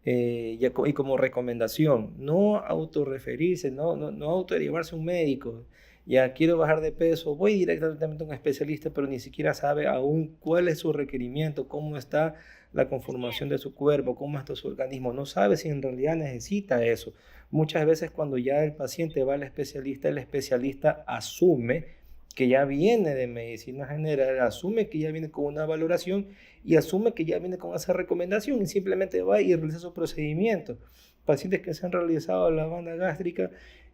Y como recomendación, no autorreferirse, no autoderivarse a un médico. Ya quiero bajar de peso, voy directamente a un especialista, pero ni siquiera sabe aún cuál es su requerimiento, cómo está la conformación de su cuerpo, cómo está su organismo. No sabe si en realidad necesita eso. Muchas veces cuando ya el paciente va al especialista, el especialista asume que ya viene de medicina general, asume que ya viene con una valoración y asume que ya viene con esa recomendación y simplemente va y realiza su procedimiento. Pacientes que se han realizado la banda gástrica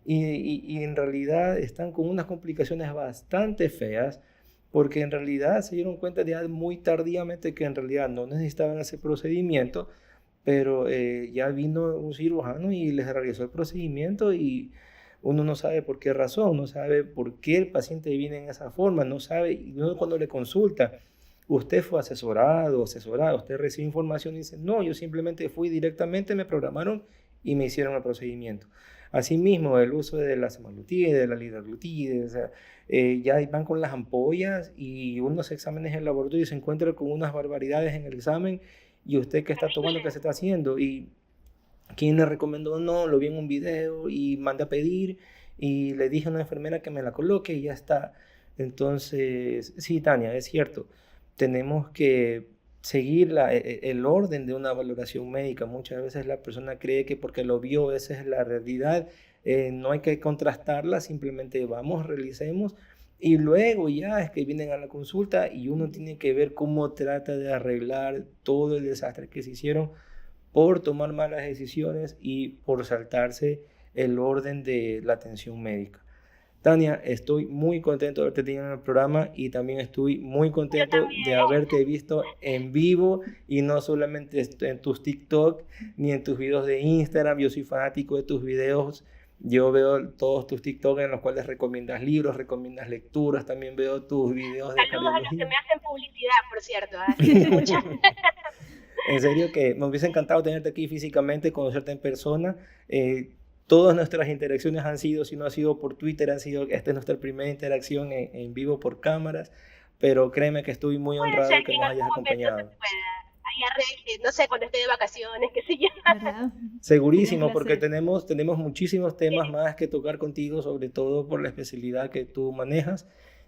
y en realidad están con unas complicaciones bastante feas porque en realidad se dieron cuenta ya muy tardíamente que en realidad no necesitaban ese procedimiento, pero ya vino un cirujano y les realizó el procedimiento y uno no sabe por qué razón, no sabe por qué el paciente viene en esa forma, no sabe, y uno cuando le consulta, usted fue asesorado, usted recibe información y dice, no, yo simplemente fui directamente, me programaron y me hicieron el procedimiento. Asimismo, el uso de la semaglutide, de la liraglutide, o sea, ya van con las ampollas y unos exámenes en el laboratorio y se encuentra con unas barbaridades en el examen y usted qué está tomando, qué se está haciendo y ¿quién le recomendó? No, lo vi en un video y mandé a pedir y le dije a una enfermera que me la coloque y ya está. Entonces, sí, Tania, es cierto. Tenemos que seguir el orden de una valoración médica. Muchas veces la persona cree que porque lo vio, esa es la realidad. No hay que contrastarla, simplemente vamos, realicemos. Y luego ya es que vienen a la consulta y uno tiene que ver cómo trata de arreglar todo el desastre que se hicieron por tomar malas decisiones y por saltarse el orden de la atención médica. Tania, estoy muy contento de haberte tenido en el programa y también estoy muy contento de haberte visto en vivo y no solamente en tus TikTok ni en tus videos de Instagram. Yo soy fanático de tus videos. Yo veo todos tus TikTok en los cuales recomiendas libros, recomiendas lecturas. También veo tus videos de cardiología. Saludos a los que me hacen publicidad, por cierto. En serio que me hubiese encantado tenerte aquí físicamente, conocerte en persona. Todas nuestras interacciones han sido, si no ha sido por Twitter, esta es nuestra primera interacción en vivo por cámaras, pero créeme que estoy muy honrado de que nos hayas acompañado. No sé, cuando esté de vacaciones, qué sé yo. Segurísimo, porque tenemos muchísimos temas más que tocar contigo, sobre todo por la especialidad que tú manejas.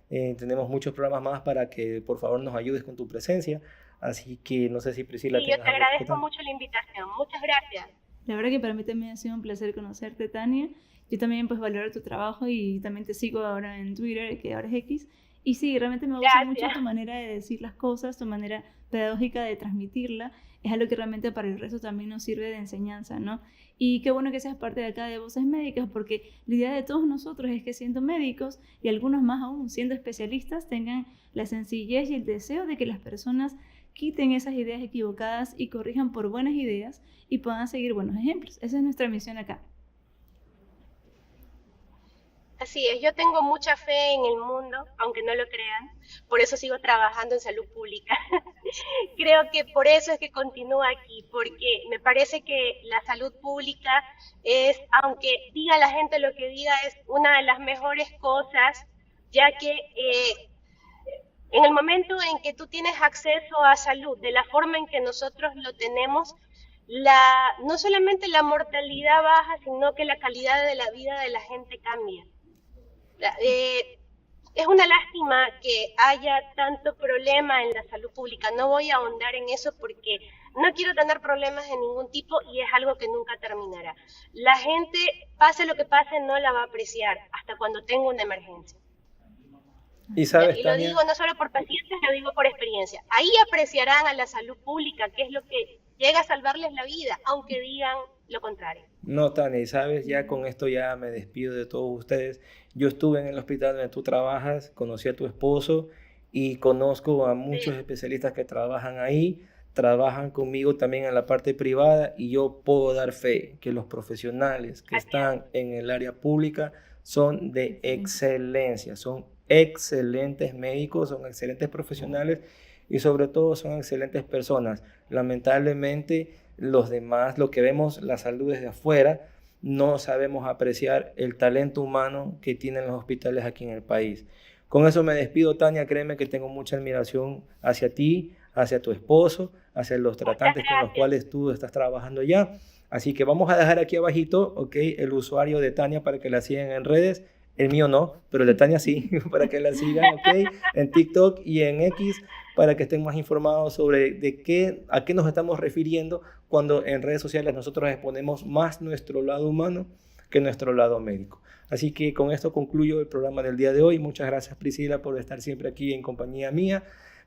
Tenemos muchos programas más para que por favor nos ayudes con tu presencia. Así que no sé si Priscila... Sí, yo te agradezco mucho la invitación. Muchas gracias. La verdad que para mí también ha sido un placer conocerte, Tania. Yo también pues valoro tu trabajo y también te sigo ahora en Twitter, que ahora es X. Y sí, realmente me gusta mucho tu manera de decir las cosas, tu manera pedagógica de transmitirla. Es algo que realmente para el resto también nos sirve de enseñanza, ¿no? Y qué bueno que seas parte de acá de Voces Médicas, porque la idea de todos nosotros es que siendo médicos, y algunos más aún siendo especialistas, tengan la sencillez y el deseo de que las personas quiten esas ideas equivocadas y corrijan por buenas ideas y puedan seguir buenos ejemplos. Esa es nuestra misión acá. Así es, yo tengo mucha fe en el mundo, aunque no lo crean, por eso sigo trabajando en salud pública. Creo que por eso es que continúo aquí, porque me parece que la salud pública es, aunque diga la gente lo que diga, es una de las mejores cosas, ya que en el momento en que tú tienes acceso a salud de la forma en que nosotros lo tenemos, no solamente la mortalidad baja, sino que la calidad de la vida de la gente cambia. Es una lástima que haya tanto problema en la salud pública. No voy a ahondar en eso porque no quiero tener problemas de ningún tipo y es algo que nunca terminará. La gente, pase lo que pase, no la va a apreciar hasta cuando tenga una emergencia. Y sabes, y lo digo no solo por pacientes, lo digo por experiencia. Ahí apreciarán a la salud pública, que es lo que llega a salvarles la vida, aunque digan lo contrario. No, Tania, y sabes, ya con esto ya me despido de todos ustedes. Yo estuve en el hospital donde tú trabajas, conocí a tu esposo y conozco a muchos especialistas que trabajan ahí, trabajan conmigo también en la parte privada y yo puedo dar fe que los profesionales que están en el área pública son de excelencia, son excelentes médicos, son excelentes profesionales y sobre todo son excelentes personas. Lamentablemente los demás, lo que vemos la salud desde afuera, no sabemos apreciar el talento humano que tienen los hospitales aquí en el país. Con eso me despido, Tania. Créeme que tengo mucha admiración hacia ti, hacia tu esposo, hacia los tratantes con los cuales tú estás trabajando ya. Así que vamos a dejar aquí abajito, el usuario de Tania para que la sigan en redes. El mío no, pero el de Tania sí, para que la sigan, en TikTok y en X, para que estén más informados sobre a qué nos estamos refiriendo cuando en redes sociales nosotros exponemos más nuestro lado humano que nuestro lado médico. Así que con esto concluyo el programa del día de hoy. Muchas gracias, Priscila, por estar siempre aquí en compañía mía.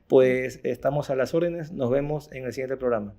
Pues estamos a las órdenes. Nos vemos en el siguiente programa.